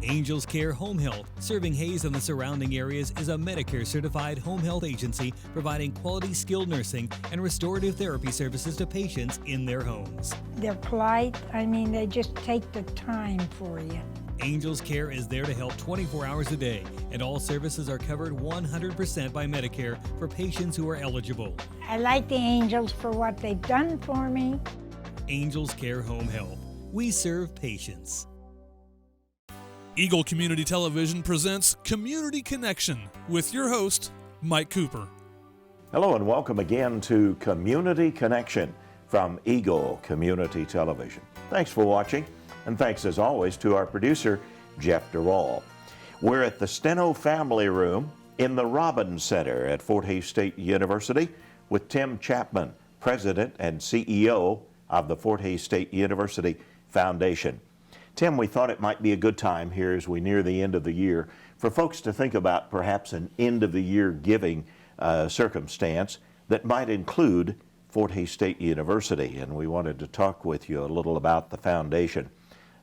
Angels Care Home Health, serving Hayes and the surrounding areas, is a Medicare-certified home health agency providing quality skilled nursing and restorative therapy services to patients in their homes. They're polite. I mean, they just take the time for you. Angels Care is there to help 24 hours a day, and all services are covered 100% by Medicare for patients who are eligible. I like the Angels for what they've done for me. Angels Care Home Health. We serve patients. Eagle Community Television presents Community Connection with your host, Mike Cooper. Hello and welcome again to Community Connection from Eagle Community Television. Thanks for watching, and thanks as always to our producer, Jeff Durall. We're at the Steno Family Room in the Robins Center at Fort Hays State University with Tim Chapman, President and CEO of the Fort Hays State University Foundation. Tim, we thought it might be a good time here as we near the end of the year for folks to think about perhaps an end-of-the-year giving circumstance that might include Fort Hays State University, and we wanted to talk with you a little about the foundation.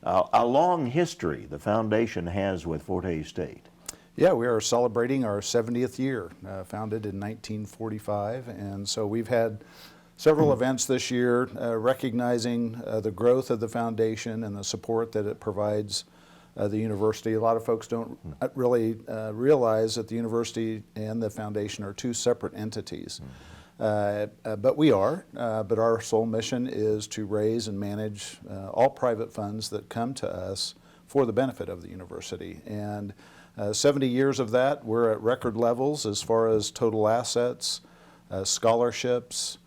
A long history the foundation has with Fort Hays State. Yeah, we are celebrating our 70th year, founded in 1945, and so we've had several events this year recognizing the growth of the foundation and the support that it provides the university. A lot of folks don't really realize that the university and the foundation are two separate entities. But we are, but our sole mission is to raise and manage all private funds that come to us for the benefit of the university. And 70 years of that, we're at record levels as far as total assets, scholarships,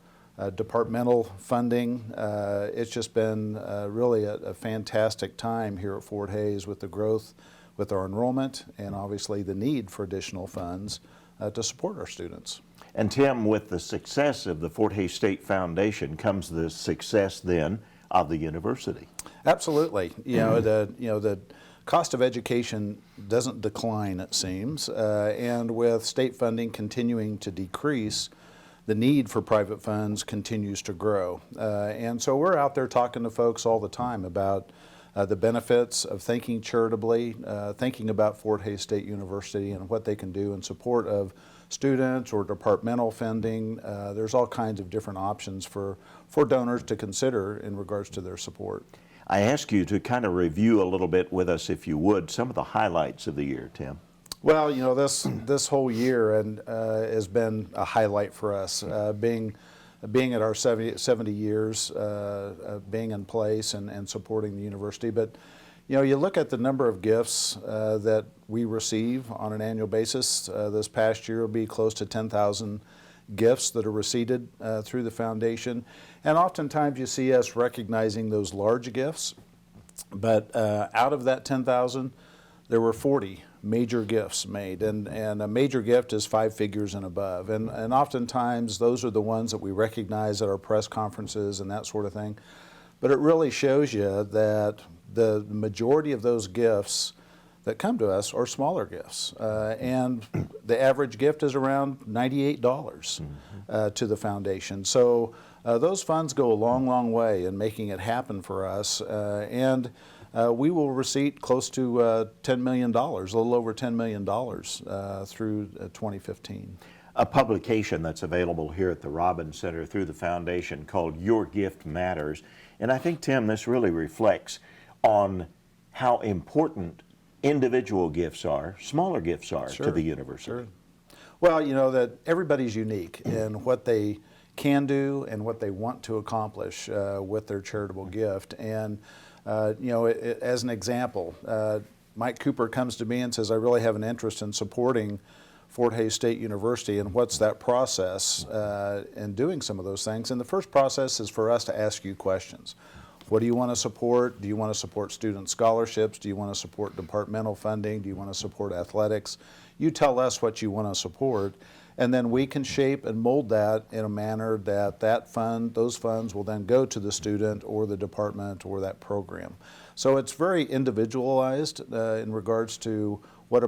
departmental funding. It's just been really a fantastic time here at Fort Hays with the growth with our enrollment and obviously the need for additional funds to support our students. And Tim, with the success of the Fort Hays State Foundation comes the success then of the university. Absolutely. The cost of education doesn't decline, it seems, and with state funding continuing to decrease, the need for private funds continues to grow. And so we're out there talking to folks all the time about the benefits of thinking charitably, thinking about Fort Hays State University and what they can do in support of students or departmental funding. There's all kinds of different options for donors to consider in regards to their support. I ask you to kind of review a little bit with us, if you would, some of the highlights of the year, Tim. Well, this whole year has been a highlight for us, being at our 70 years, being in place and supporting the university. But you look at the number of gifts that we receive on an annual basis. This past year will be close to 10,000 gifts that are received through the foundation, and oftentimes you see us recognizing those large gifts. But out of that 10,000, there were 40 major gifts made, and a major gift is 5 figures and above, and oftentimes those are the ones that we recognize at our press conferences and that sort of thing. But it really shows you that the majority of those gifts that come to us are smaller gifts, and the average gift is around $98 to the foundation. So those funds go a long way in making it happen for us, and we will receive close to $10 million, a little over $10 million through 2015. A publication that's available here at the Robins Center through the foundation called Your Gift Matters. And I think, Tim, this really reflects on how important individual gifts are, smaller gifts are to the university. Sure. Well, that everybody's unique in what they can do and what they want to accomplish with their charitable gift. And as an example, Mike Cooper comes to me and says, I really have an interest in supporting Fort Hays State University, and what's that process in doing some of those things? And the first process is for us to ask you questions. What do you want to support? Do you want to support student scholarships? Do you want to support departmental funding? Do you want to support athletics? You tell us what you want to support, and then we can shape and mold that in a manner that those funds will then go to the student or the department or that program. So it's very individualized in regards to what a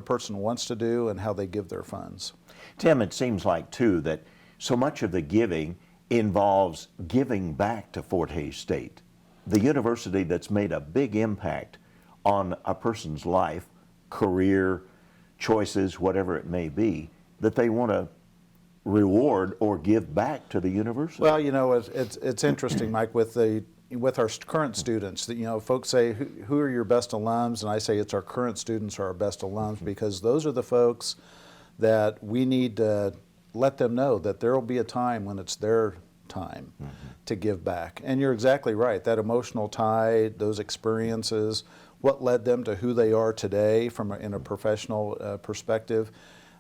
person wants to do and how they give their funds. Tim, it seems like too that so much of the giving involves giving back to Fort Hays State, the university that's made a big impact on a person's life, career, choices, whatever it may be, that they want to reward or give back to the university? Well, you know, it's interesting, Mike, with our current students. That, you know, folks say, who are your best alums? And I say it's our current students are our best alums, because those are the folks that we need to let them know that there will be a time when it's their time to give back. And you're exactly right. That emotional tie, those experiences, what led them to who they are today in a professional perspective.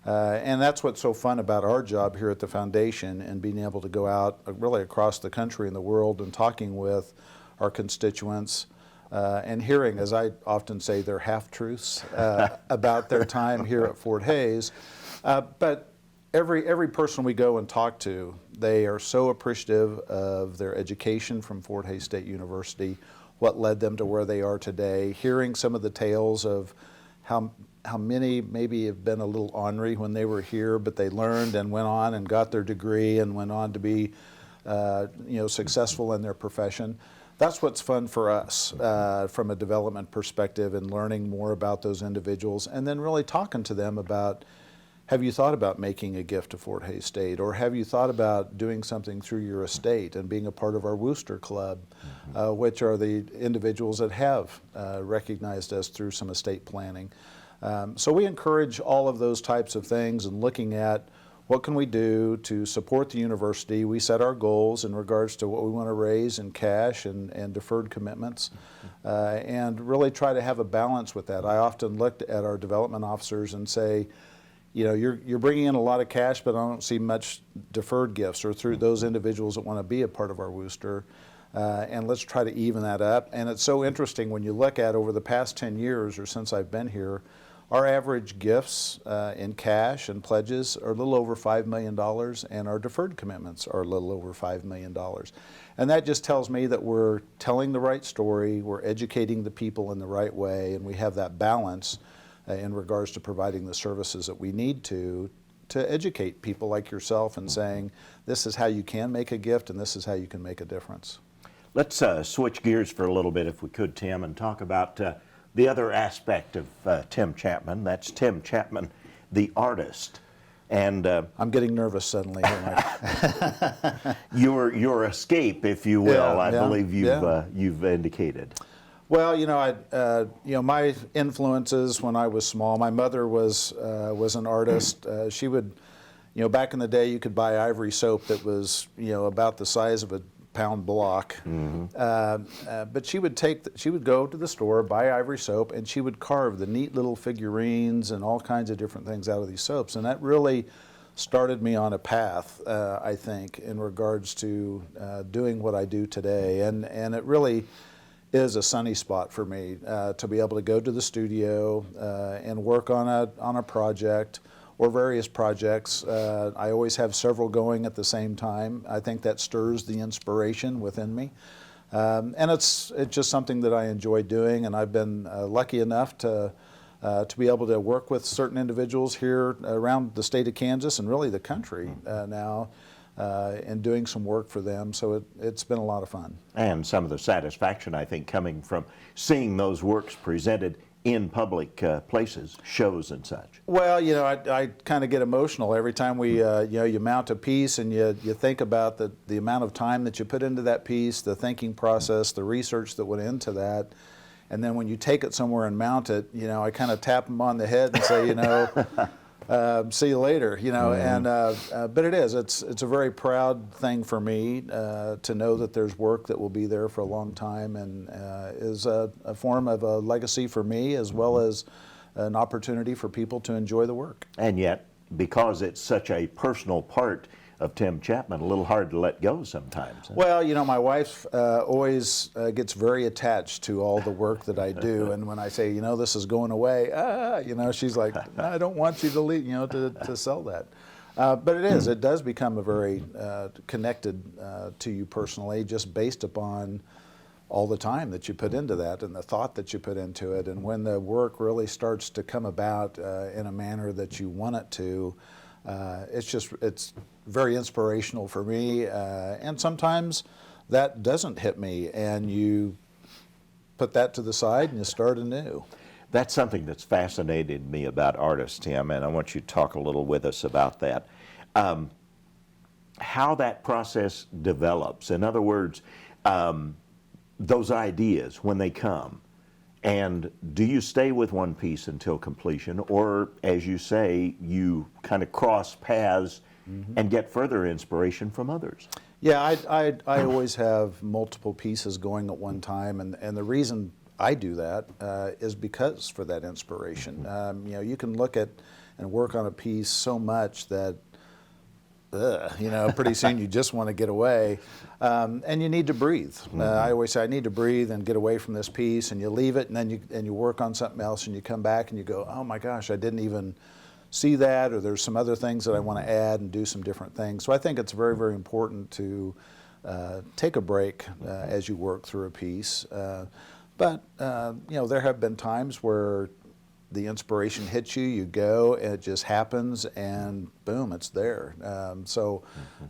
And that's what's so fun about our job here at the foundation, and being able to go out really across the country and the world and talking with our constituents and hearing, as I often say, their half-truths about their time here at Fort Hays. But every person we go and talk to, they are so appreciative of their education from Fort Hays State University, what led them to where they are today, hearing some of the tales of how many maybe have been a little ornery when they were here, but they learned and went on and got their degree and went on to be successful in their profession. That's what's fun for us from a development perspective, and learning more about those individuals, and then really talking to them about, have you thought about making a gift to Fort Hays State, or have you thought about doing something through your estate and being a part of our Wooster Club, which are the individuals that have recognized us through some estate planning. So we encourage all of those types of things, and looking at what can we do to support the university. We set our goals in regards to what we want to raise in cash and deferred commitments, and really try to have a balance with that. I often looked at our development officers and say, you know, you're bringing in a lot of cash, but I don't see much deferred gifts or through those individuals that want to be a part of our Wooster. And let's try to even that up. And it's so interesting when you look at over the past 10 years or since I've been here, our average gifts in cash and pledges are a little over $5 million, and our deferred commitments are a little over $5 million. And that just tells me that we're telling the right story, we're educating the people in the right way, and we have that balance in regards to providing the services that we need to educate people like yourself, and saying, this is how you can make a gift, and this is how you can make a difference. Let's switch gears for a little bit, if we could, Tim, and talk about the other aspect of Tim Chapman. That's Tim Chapman, the artist. And I'm getting nervous suddenly here, Mike. your escape, if you will, I believe you've indicated. Well, you know, my influences when I was small. My mother was an artist. She would, you know, back in the day, you could buy ivory soap that was, you know, about the size of a pound block. But she would go to the store, buy ivory soap, and she would carve the neat little figurines and all kinds of different things out of these soaps. And that really started me on a path, I think, in regards to doing what I do today. And it really is a sunny spot for me to be able to go to the studio and work on a project or various projects. I always have several going at the same time. I think that stirs the inspiration within me. And it's just something that I enjoy doing, and I've been lucky enough to be able to work with certain individuals here around the state of Kansas and really the country now, and doing some work for them. So it's been a lot of fun. And some of the satisfaction, I think, coming from seeing those works presented in public places, shows and such. Well, you know, I kind of get emotional every time we, you mount a piece, and you think about the amount of time that you put into that piece, the thinking process, the research that went into that. And then when you take it somewhere and mount it, you know, I kind of tap them on the head and say, you know, see you later, you know. And but it's a very proud thing for me to know that there's work that will be there for a long time, and is a form of a legacy for me, as well as an opportunity for people to enjoy the work. And yet, because it's such a personal part of Tim Chapman, a little hard to let go sometimes. Well, you know, my wife always gets very attached to all the work that I do, and when I say, you know, this is going away, you know, she's like, I don't want you to leave, you know, to sell that. But it does become a very connected to you personally, just based upon all the time that you put into that and the thought that you put into it. And when the work really starts to come about in a manner that you want it to, it's very inspirational for me, and sometimes that doesn't hit me, and you put that to the side and you start anew. That's something that's fascinated me about artists, Tim, and I want you to talk a little with us about that. How that process develops. In other words, those ideas when they come, and do you stay with one piece until completion, or as you say, you kind of cross paths and get further inspiration from others? Yeah, I always have multiple pieces going at one time, and the reason I do that is because for that inspiration. You know, you can look at and work on a piece so much that you know, pretty soon you just want to get away, and you need to breathe. I always say I need to breathe and get away from this piece, and you leave it, and then you work on something else, and you come back and you go, oh my gosh, I didn't even see that, or there's some other things that I want to add and do some different things. So I think it's very, very important to take a break as you work through a piece. But you know, there have been times where the inspiration hits you, you go, and it just happens, and boom, it's there.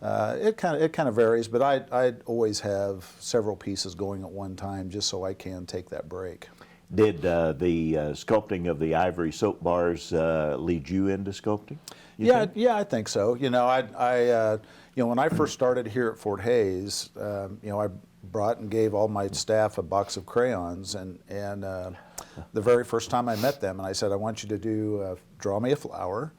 It kind of varies, but I always have several pieces going at one time just so I can take that break. Did the sculpting of the ivory soap bars lead you into sculpting? Yeah, I think so. You know, you know, when I first started here at Fort Hays, you know, I brought and gave all my staff a box of crayons, and the very first time I met them, and I said, I want you to draw me a flower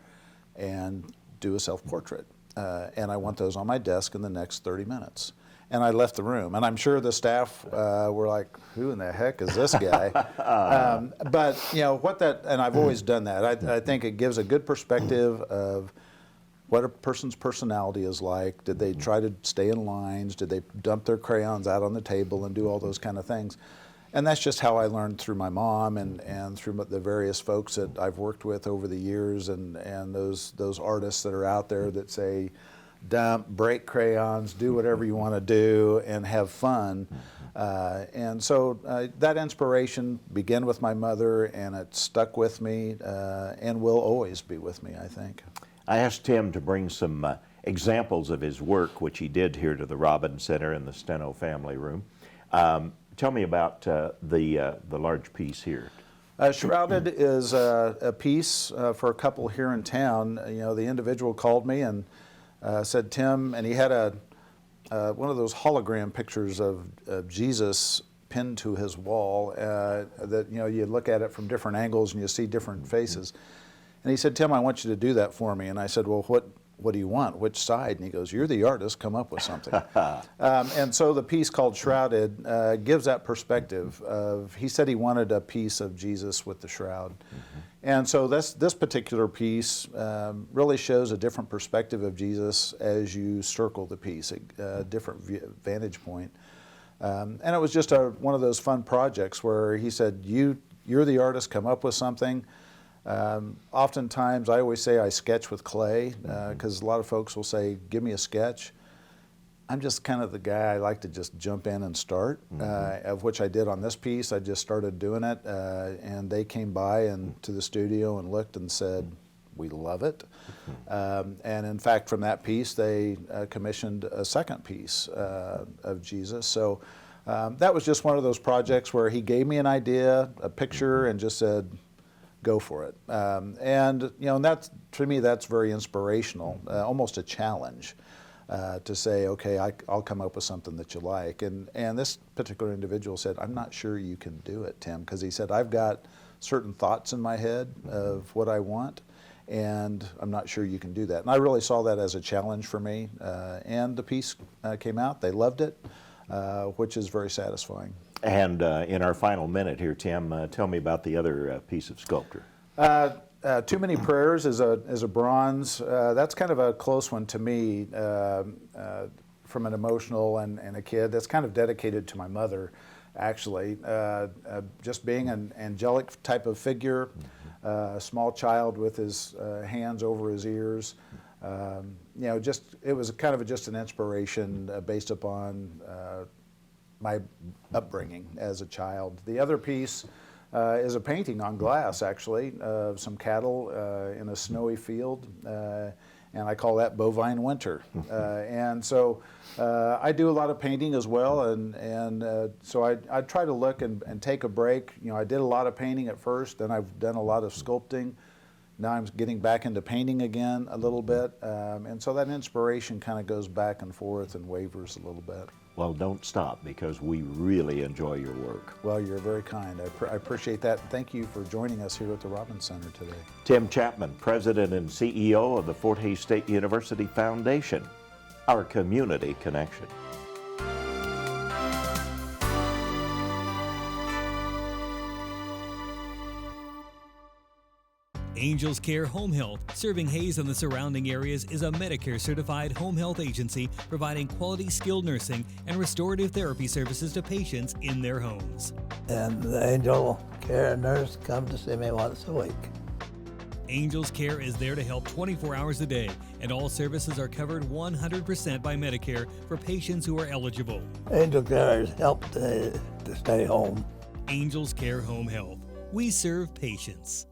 and do a self-portrait, and I want those on my desk in the next 30 minutes. And I left the room, and I'm sure the staff were like, who in the heck is this guy? But you know, and I've always done that. I think it gives a good perspective of what a person's personality is like. Did they try to stay in lines? Did they dump their crayons out on the table and do all those kind of things? And that's just how I learned through my mom and through the various folks that I've worked with over the years, and those artists that are out there that say, dump, break crayons, do whatever you want to do, and have fun. And so that inspiration began with my mother, and it stuck with me and will always be with me, I think. I asked Tim to bring some examples of his work, which he did here to the Robin Center in the Steno family room. Tell me about the large piece here. Shrouded is a piece for a couple here in town. You know, the individual called me and said, Tim, and he had one of those hologram pictures of Jesus pinned to his wall that, you know, you look at it from different angles and you see different faces. And he said, Tim, I want you to do that for me. And I said, well, what do you want? Which side? And he goes, you're the artist, come up with something. And so the piece called Shrouded gives that perspective of, he said he wanted a piece of Jesus with the shroud. And so this particular piece really shows a different perspective of Jesus as you circle the piece, a different vantage point. And it was just one of those fun projects where he said, you're the artist, come up with something. Oftentimes, I always say I sketch with clay, because a lot of folks will say, give me a sketch. I'm just kind of the guy, I like to just jump in and start, of which I did on this piece. I just started doing it, and they came by and to the studio and looked and said, we love it. And in fact, from that piece, they commissioned a second piece of Jesus. So that was just one of those projects where he gave me an idea, a picture, and just said, go for it. And you know, and that's, to me, that's very inspirational, almost a challenge to say, okay, I'll come up with something that you like. And this particular individual said, I'm not sure you can do it, Tim, because he said, I've got certain thoughts in my head of what I want, and I'm not sure you can do that. And I really saw that as a challenge for me. And the piece came out, they loved it, which is very satisfying. And in our final minute here, Tim, tell me about the other piece of sculpture. Too Many Prayers is a bronze. That's kind of a close one to me from an emotional and a kid. That's kind of dedicated to my mother, actually. Just being an angelic type of figure, a small child with his hands over his ears. You know, it was kind of just an inspiration based upon my upbringing as a child. The other piece is a painting on glass, actually, of some cattle in a snowy field. and I call that bovine winter. And so I do a lot of painting as well, and so I try to look and take a break. You know, I did a lot of painting at first, then I've done a lot of sculpting. Now I'm getting back into painting again a little bit, and so that inspiration kind of goes back and forth and wavers a little bit. Well, don't stop, because we really enjoy your work. Well, you're very kind. I appreciate that. Thank you for joining us here at the Robbins Center today. Tim Chapman, President and CEO of the Fort Hays State University Foundation, our community connection. Angels Care Home Health, serving Hays and the surrounding areas, is a Medicare-certified home health agency providing quality skilled nursing and restorative therapy services to patients in their homes. And the Angel Care nurse comes to see me once a week. Angels Care is there to help 24 hours a day, and all services are covered 100% by Medicare for patients who are eligible. Angel Care has helped to stay home. Angels Care Home Health. We serve patients.